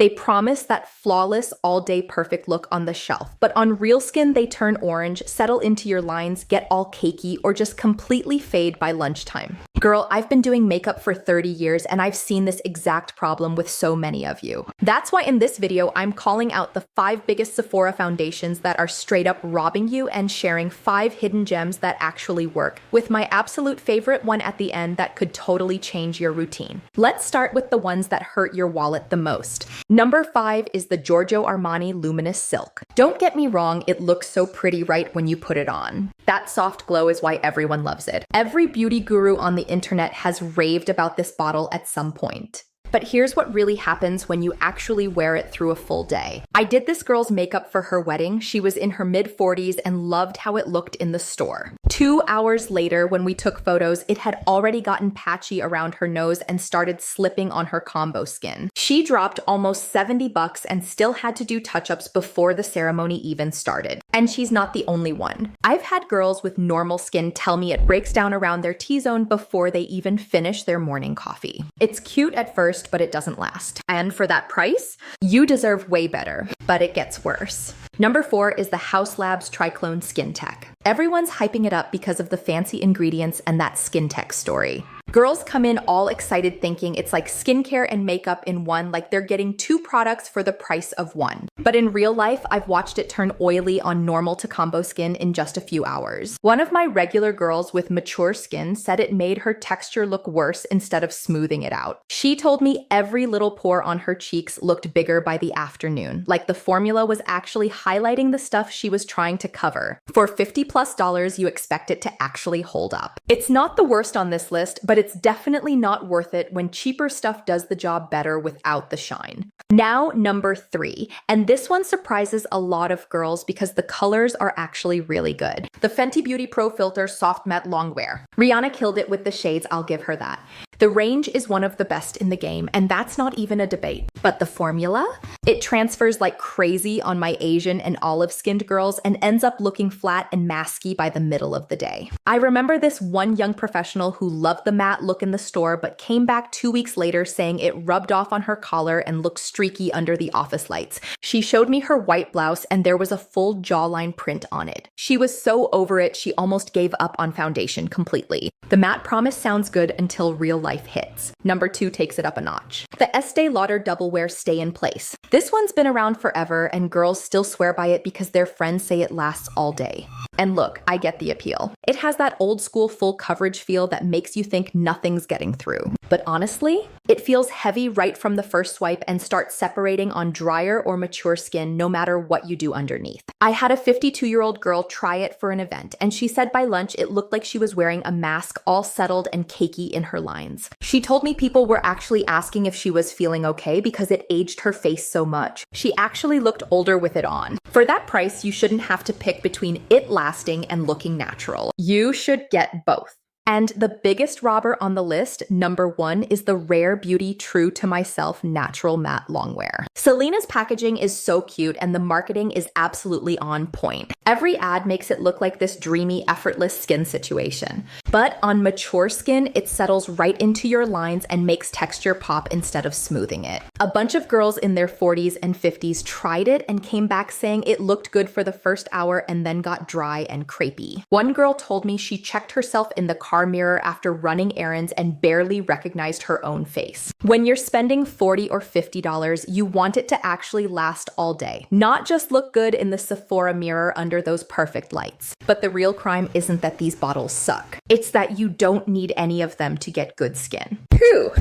They promise that flawless, all-day perfect look on the shelf, but on real skin, they turn orange, settle into your lines, get all cakey, or just completely fade by lunchtime. Girl, I've been doing makeup for 30 years and I've seen this exact problem with so many of you. That's why in this video, I'm calling out the 5 biggest Sephora foundations that are straight up robbing you and sharing 5 hidden gems that actually work, with my absolute favorite one at the end that could totally change your routine. Let's start with the ones that hurt your wallet the most. Number 5 is the Giorgio Armani Luminous Silk. Don't get me wrong, it looks so pretty right when you put it on. That soft glow is why everyone loves it. Every beauty guru on the internet has raved about this bottle at some point. But here's what really happens when you actually wear it through a full day. I did this girl's makeup for her wedding. She was in her mid-40s and loved how it looked in the store. 2 hours later, when we took photos, it had already gotten patchy around her nose and started slipping on her combo skin. She dropped almost $70 and still had to do touch-ups before the ceremony even started. And she's not the only one. I've had girls with normal skin tell me it breaks down around their T-zone before they even finish their morning coffee. It's cute at first, but it doesn't last. And for that price, you deserve way better, but it gets worse. Number 4 is the Haus Labs Triclone Skin Tech. Everyone's hyping it up because of the fancy ingredients and that skin tech story. Girls come in all excited thinking it's like skincare and makeup in one, like they're getting 2 products for the price of one. But in real life, I've watched it turn oily on normal to combo skin in just a few hours. One of my regular girls with mature skin said it made her texture look worse instead of smoothing it out. She told me every little pore on her cheeks looked bigger by the afternoon, like the formula was actually highlighting the stuff she was trying to cover. For $50+ you expect it to actually hold up. It's not the worst on this list, but it's definitely not worth it when cheaper stuff does the job better without the shine. Now, number 3, and this one surprises a lot of girls because the colors are actually really good. The Fenty Beauty Pro Filter Soft Matte Longwear. Rihanna killed it with the shades, I'll give her that. The range is one of the best in the game, and that's not even a debate. But the formula? It transfers like crazy on my Asian and olive-skinned girls and ends up looking flat and masky by the middle of the day. I remember this one young professional who loved the matte look in the store but came back 2 weeks later saying it rubbed off on her collar and looked streaky under the office lights. She showed me her white blouse and there was a full jawline print on it. She was so over it, she almost gave up on foundation completely. The matte promise sounds good until real life hits. Number 2 takes it up a notch. The Estée Lauder Double Wear Stay in Place. This one's been around forever and girls still swear by it because their friends say it lasts all day. And look, I get the appeal. It has that old school full coverage feel that makes you think nothing's getting through. But honestly, it feels heavy right from the first swipe and starts separating on drier or mature skin no matter what you do underneath. I had a 52-year-old girl try it for an event and she said by lunch it looked like she was wearing a mask all settled and cakey in her lines. She told me people were actually asking if she was feeling okay because it aged her face so much. She actually looked older with it on. For that price, you shouldn't have to pick between it lasting and looking natural. You should get both. And the biggest robber on the list, number 1, is the Rare Beauty True to Myself Natural Matte Longwear. Selena's packaging is so cute and the marketing is absolutely on point. Every ad makes it look like this dreamy, effortless skin situation. But on mature skin, it settles right into your lines and makes texture pop instead of smoothing it. A bunch of girls in their 40s and 50s tried it and came back saying it looked good for the first hour and then got dry and crepey. One girl told me she checked herself in the car mirror after running errands and barely recognized her own face. When you're spending $40 or $50, you want it to actually last all day, not just look good in the Sephora mirror under those perfect lights. But the real crime isn't that these bottles suck. It's that you don't need any of them to get good skin. Phew.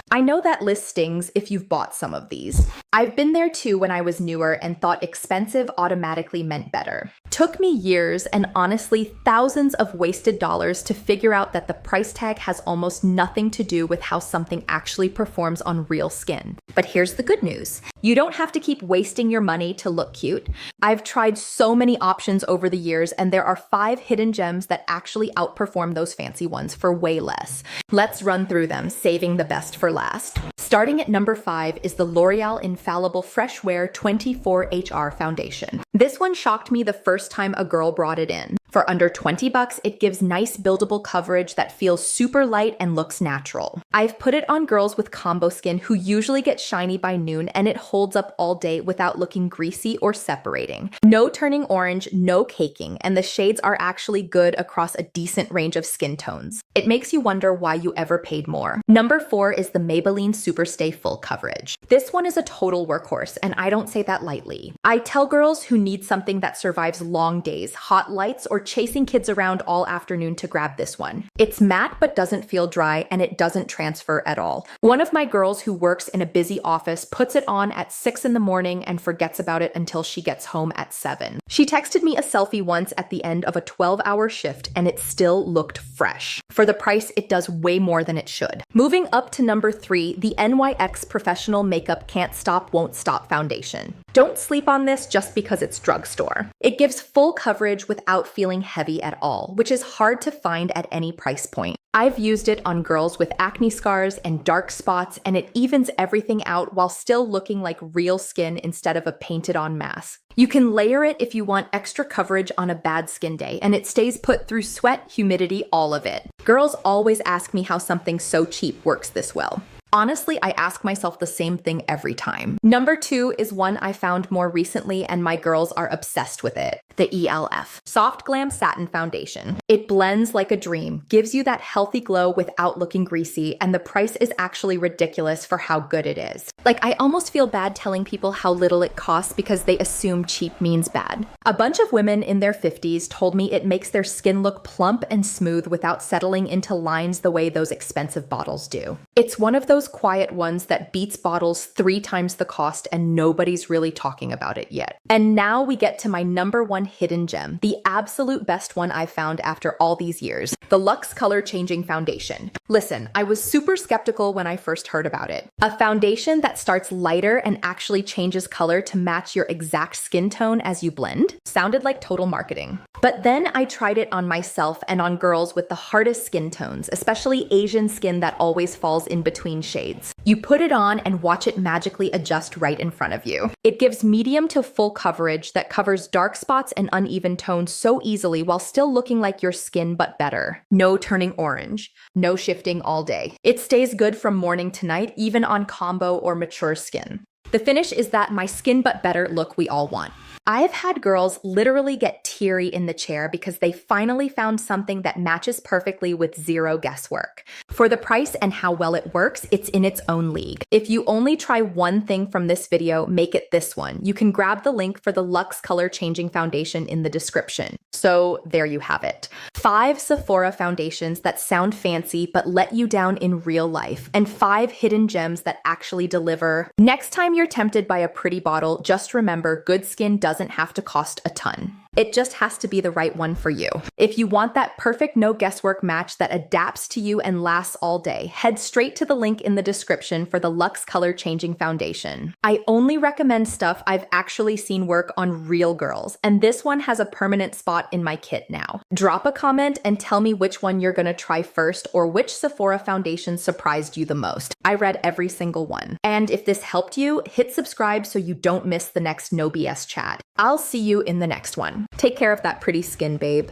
I know that list stings if you've bought some of these. I've been there too when I was newer and thought expensive automatically meant better. Took me years and honestly thousands of wasted dollars to figure out that the price tag has almost nothing to do with how something actually performs on real skin. But here's the good news. You don't have to keep wasting your money to look cute. I've tried so many options over the years and there are 5 hidden gems that actually outperform those fancy ones for way less. Let's run through them, saving the best for last. Starting at number 5 is the L'Oreal Infallible Fresh Wear 24HR Foundation. This one shocked me the first time a girl brought it in. For under 20 bucks, it gives nice buildable coverage that feels super light and looks natural. I've put it on girls with combo skin who usually get shiny by noon, and it holds up all day without looking greasy or separating. No turning orange, no caking, and the shades are actually good across a decent range of skin tones. It makes you wonder why you ever paid more. Number 4 is the Maybelline Superstay Full Coverage. This one is a total workhorse, and I don't say that lightly. I tell girls who need something that survives long days, hot lights, or chasing kids around all afternoon to grab this one. It's matte but doesn't feel dry, and it doesn't transfer at all. One of my girls who works in a busy office puts it on at 6 in the morning and forgets about it until she gets home at 7. She texted me a selfie once at the end of a 12-hour shift, and it still looked fresh. For the price, it does way more than it should. Moving up to number 3, the NYX Professional Makeup Can't Stop Won't Stop Foundation. Don't sleep on this just because it's drugstore. It gives full coverage without feeling heavy at all, which is hard to find at any price point. I've used it on girls with acne scars and dark spots, and it evens everything out while still looking like real skin instead of a painted-on mask. You can layer it if you want extra coverage on a bad skin day, and it stays put through sweat, humidity, all of it. Girls always ask me how something so cheap works this well. Honestly, I ask myself the same thing every time. Number 2 is one I found more recently, and my girls are obsessed with it. The ELF Soft Glam Satin Foundation. It blends like a dream, gives you that healthy glow without looking greasy, and the price is actually ridiculous for how good it is. Like, I almost feel bad telling people how little it costs because they assume cheap means bad. A bunch of women in their 50s told me it makes their skin look plump and smooth without settling into lines the way those expensive bottles do. It's one of those quiet ones that beats bottles 3 times the cost, and nobody's really talking about it yet. And now we get to my number 1 hidden gem, the absolute best one I've found after all these years, the Luxe Color Changing Foundation. Listen, I was super skeptical when I first heard about it. A foundation that starts lighter and actually changes color to match your exact skin tone as you blend? Sounded like total marketing. But then I tried it on myself and on girls with the hardest skin tones, especially Asian skin that always falls in between shades. You put it on and watch it magically adjust right in front of you. It gives medium to full coverage that covers dark spots and uneven tones so easily while still looking like your skin but better. No turning orange. No shifting all day. It stays good from morning to night, even on combo or mature skin. The finish is that my skin but better look we all want. I've had girls literally get teary in the chair because they finally found something that matches perfectly with zero guesswork. For the price and how well it works, it's in its own league. If you only try one thing from this video, make it this one. You can grab the link for the Luxe Color Changing Foundation in the description. So there you have it. 5 Sephora foundations that sound fancy but let you down in real life, and 5 hidden gems that actually deliver. Next time you're tempted by a pretty bottle, just remember good skin doesn't have to cost a ton. It just has to be the right one for you. If you want that perfect no guesswork match that adapts to you and lasts all day, head straight to the link in the description for the Luxe Color Changing Foundation. I only recommend stuff I've actually seen work on real girls, and this one has a permanent spot in my kit now. Drop a comment and tell me which one you're gonna try first or which Sephora foundation surprised you the most. I read every single one. And if this helped you, hit subscribe so you don't miss the next No BS chat. I'll see you in the next one. Take care of that pretty skin, babe.